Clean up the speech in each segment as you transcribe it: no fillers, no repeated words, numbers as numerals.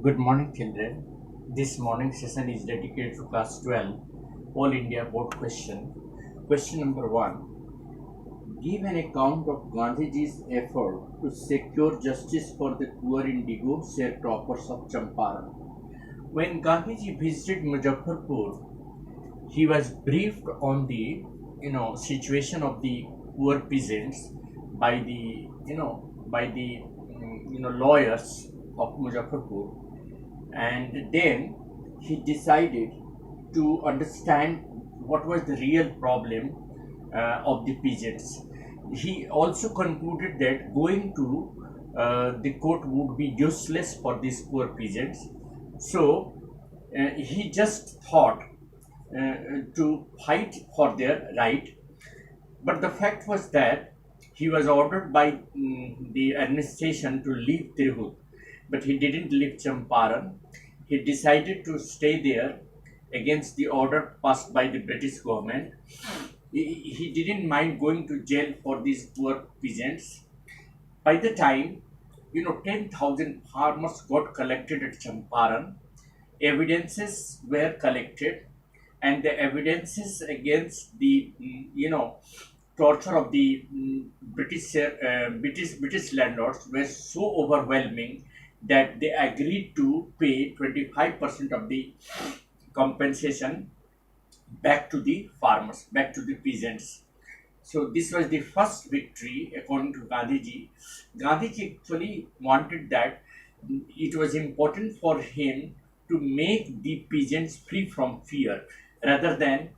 Good morning, children. This morning session is dedicated to class 12 All India Board question. Question number 1. Give an account of Gandhiji's effort to secure justice for the poor indigo sharecroppers of Champaran. When Gandhiji visited Muzaffarpur, he was briefed on the situation of the poor peasants by the lawyers of Muzaffarpur, and then he decided to understand what was the real problem of the peasants. He also concluded that going to the court would be useless for these poor peasants. So he just thought to fight for their right. But the fact was that he was ordered by the administration to leave Tirhut, but he didn't leave Champaran. He decided to stay there against the order passed by the British government. He didn't mind going to jail for these poor peasants. By the time 10,000 farmers got collected at Champaran, evidences were collected, and the evidences against the torture of the British landlords were so overwhelming that they agreed to pay 25% of the compensation back to the farmers, back to the peasants. So this was the first victory according to Gandhiji. Gandhiji actually wanted that it was important for him to make the peasants free from fear rather than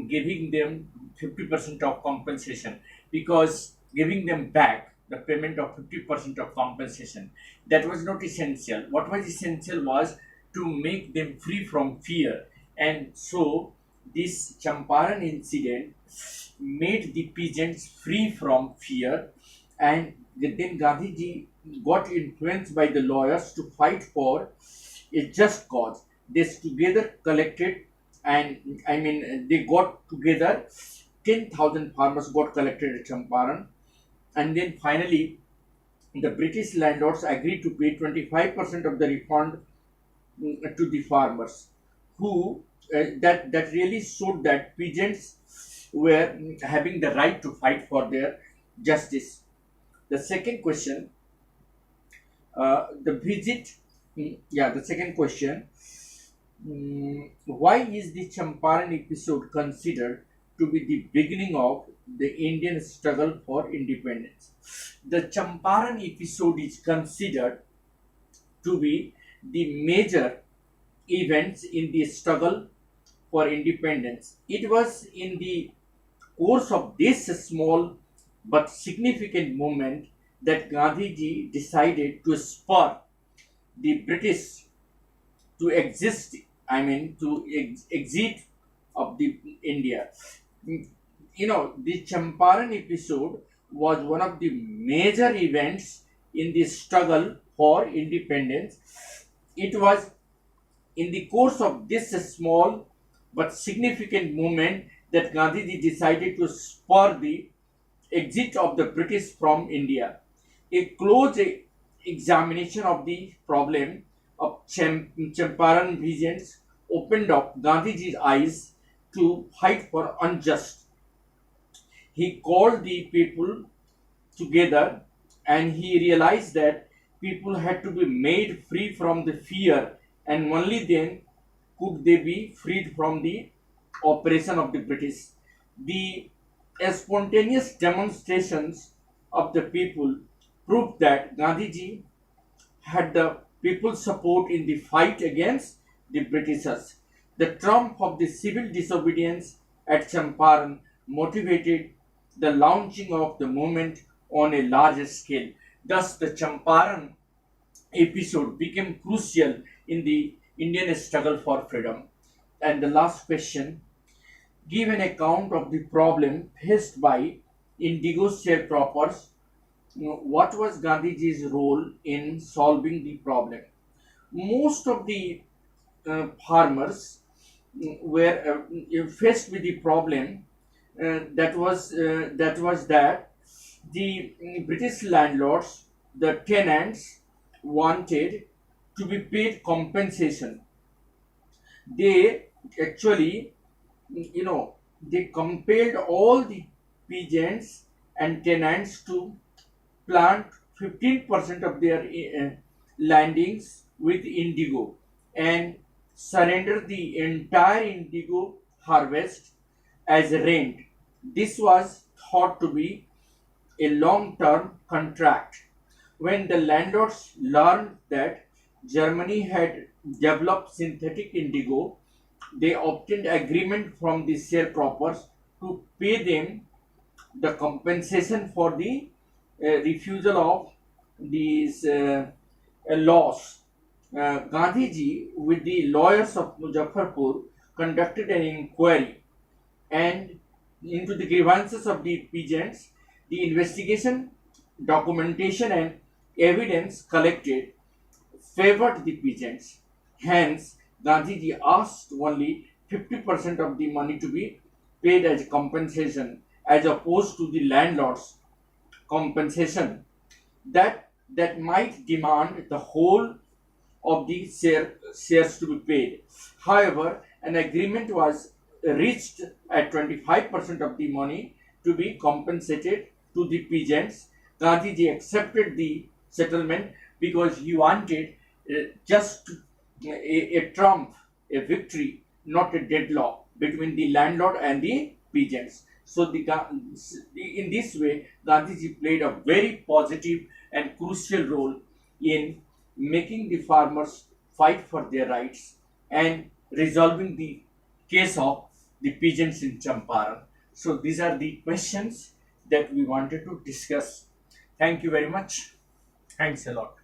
giving them 50% of compensation, because giving them back the payment of 50% of compensation, that was not essential. What was essential was to make them free from fear. And so this Champaran incident made the peasants free from fear, and then Gandhiji got influenced by the lawyers to fight for a just cause. They together collected, and they got together 10,000 farmers got collected at Champaran, and then finally the British landlords agreed to pay 25% of the refund to the farmers, who that really showed that peasants were having the right to fight for their justice. The second question, the visit, the second question, why is the Champaran episode considered to be the beginning of the Indian struggle for independence? The Champaran episode is considered to be the major events in the struggle for independence. It was in the course of this small but significant movement that Gandhiji decided to spur the British to exist, exit of the India. The Champaran episode was one of the major events in the struggle for independence. It was in the course of this small but significant movement that Gandhiji decided to spur the exit of the British from India. A close examination of the problem of Champaran peasants opened up Gandhiji's eyes to fight for unjust. He called the people together, and he realized that people had to be made free from the fear, and only then could they be freed from the oppression of the British. The spontaneous demonstrations of the people proved that Gandhiji had the people's support in the fight against the Britishers. The triumph of the civil disobedience at Champaran motivated the launching of the movement on a larger scale. Thus, the Champaran episode became crucial in the Indian struggle for freedom. And the last question, give an account of the problem faced by indigo sharecroppers. What was Gandhiji's role in solving the problem? Most of the farmers were faced with the problem that the British landlords, the tenants, wanted to be paid compensation. They actually, they compelled all the peasants and tenants to plant 15% of their landings with indigo and surrender the entire indigo harvest as rent. This was thought to be a long term contract. When the landlords learned that Germany had developed synthetic indigo, they obtained agreement from the sharecroppers to pay them the compensation for the refusal of these loss. Gandhiji, with the lawyers of Muzaffarpur, conducted an inquiry and into the grievances of the peasants. The investigation, documentation, and evidence collected favored the peasants. Hence, Gandhiji asked only 50% of the money to be paid as compensation as opposed to the landlord's compensation that might demand the whole of the shares to be paid. However, an agreement was reached at 25% of the money to be compensated to the peasants. Gandhiji accepted the settlement because he wanted just a trump, a victory, not a deadlock between the landlord and the peasants. So, in this way, Gandhiji played a very positive and crucial role in making the farmers fight for their rights and resolving the case of the peasants in Champaran. So, these are the questions that we wanted to discuss. Thank you very much. Thanks a lot.